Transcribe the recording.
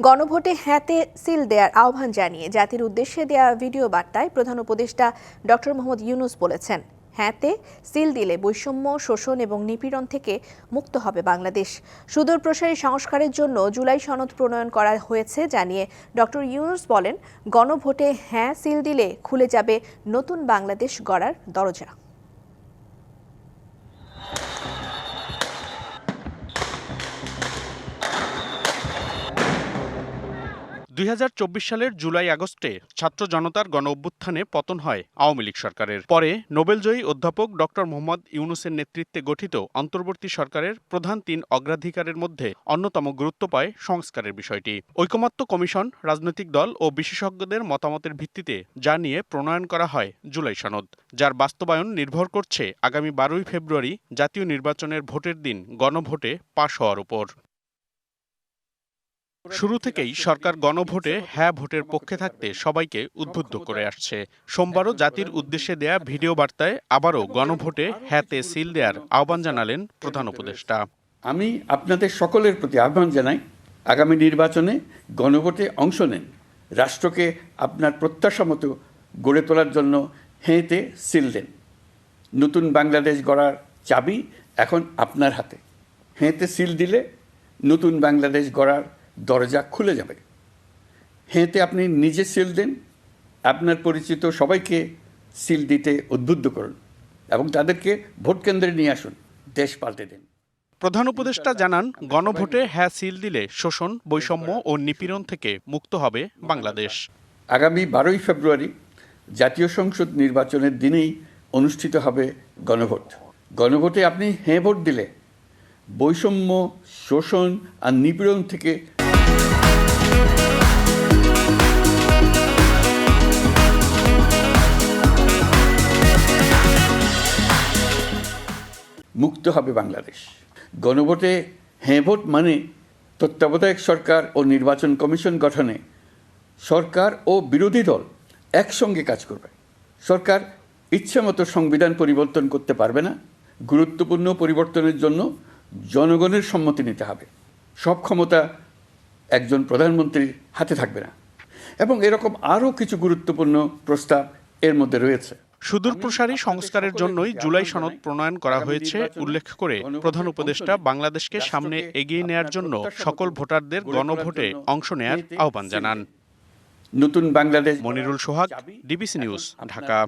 গণভোটে হ্যাঁতে সিল দেওয়ার আহ্বান জানিয়ে জাতির উদ্দেশ্যে দেয়া ভিডিও বার্তায় প্রধান উপদেষ্টা ডক্টর মোহাম্মদ ইউনূস বলেছেন, হ্যাঁতে সিল দিলে বৈষম্য, শোষণ এবং নিপীড়ন থেকে মুক্ত হবে বাংলাদেশ। সুদূরপ্রসারী সংস্কারের জন্য জুলাই সনদ প্রণয়ন করা হয়েছে জানিয়ে ডক্টর ইউনূস বলেন, গণভোটে হ্যাঁ সিল দিলে খুলে যাবে নতুন বাংলাদেশ গড়ার দরজা। ২০২৪ সালের জুলাই-আগস্টে ছাত্র জনতার গণ-অভ্যুত্থানে পতন হয় আওয়ামী লীগ সরকারের। পরে নোবেলজয়ী অধ্যাপক ডক্টর মোহাম্মদ ইউনূসের নেতৃত্বে গঠিত অন্তর্বর্তী সরকারের প্রধান ৩ অগ্রাধিকারের মধ্যে অন্যতম গুরুত্ব পায় সংস্কারের বিষয়টি। ঐকমত্য কমিশন, রাজনৈতিক দল ও বিশেষজ্ঞদের মতামতের ভিত্তিতে যা নিয়ে প্রণয়ন করা হয় জুলাই সনদ, যার বাস্তবায়ন নির্ভর করছে আগামী ১২ই ফেব্রুয়ারি জাতীয় নির্বাচনের ভোটের দিন গণভোটে পাশ হওয়ার উপর। শুরু থেকেই সরকার গণভোটে হ্যাঁ ভোটের পক্ষে থাকতে সবাইকে উদ্বুদ্ধ করে আসছে। সোমবারও জাতির উদ্দেশ্যে দেয়া ভিডিও বার্তায় আবারও গণভোটে হ্যাঁতে সিল দেওয়ার আহ্বান জানালেন প্রধান উপদেষ্টা। আমি আপনাদের সকলের প্রতি আহ্বান জানাই, আগামী নির্বাচনে গণভোটে অংশ নেন। রাষ্ট্রকে আপনার প্রত্যাশা মতো গড়ে তোলার জন্য হ্যাঁতে সিল দেন। নতুন বাংলাদেশ গড়ার চাবি এখন আপনার হাতে। হ্যাঁতে সিল দিলে নতুন বাংলাদেশ গড়ার দরজা খুলে যাবে। হ্যাঁতে আপনি নিজে সিল দেন, আপনার পরিচিত সবাইকে সিল দিতে উদ্বুদ্ধ করুন এবং তাদেরকে ভোট কেন্দ্রে নিয়ে আসুন, দেশ পাল্টে দিন। প্রধান উপদেষ্টা জানান, গণভোটে হ্যাঁ সিল দিলে শোষণ, বৈষম্য ও নিপীড়ন থেকে মুক্ত হবে বাংলাদেশ। আগামী ১২ই ফেব্রুয়ারি জাতীয় সংসদ নির্বাচনের দিনেই অনুষ্ঠিত হবে গণভোট। গণভোটে আপনি হ্যাঁ ভোট দিলে বৈষম্য, শোষণ আর নিপীড়ন থেকে মুক্ত হবে বাংলাদেশ। গণভোটে হ্যাঁ ভোট মানে তত্ত্বাবধায়ক সরকার ও নির্বাচন কমিশন গঠনে সরকার ও বিরোধী দল একসঙ্গে কাজ করবে। সরকার ইচ্ছামতো সংবিধান পরিবর্তন করতে পারবে না। গুরুত্বপূর্ণ পরিবর্তনের জন্য জনগণের সম্মতি নিতে হবে। সব ক্ষমতা একজন প্রধানমন্ত্রীর হাতে থাকবে না এবং এরকম আরও কিছু গুরুত্বপূর্ণ প্রস্তাব এর মধ্যে রয়েছে। সুদূরপ্রসারী সংস্কারের জন্যই জুলাই সনদ প্রণয়ন করা হয়েছে উল্লেখ করে প্রধান উপদেষ্টা বাংলাদেশকে সামনে এগিয়ে নেয়ার জন্য সকল ভোটারদের গণভোটে অংশ নেয়ার আহ্বান জানান। নতুন বাংলাদেশ। মনিরুল সোহাগ, ডিবিসি নিউজ, ঢাকা।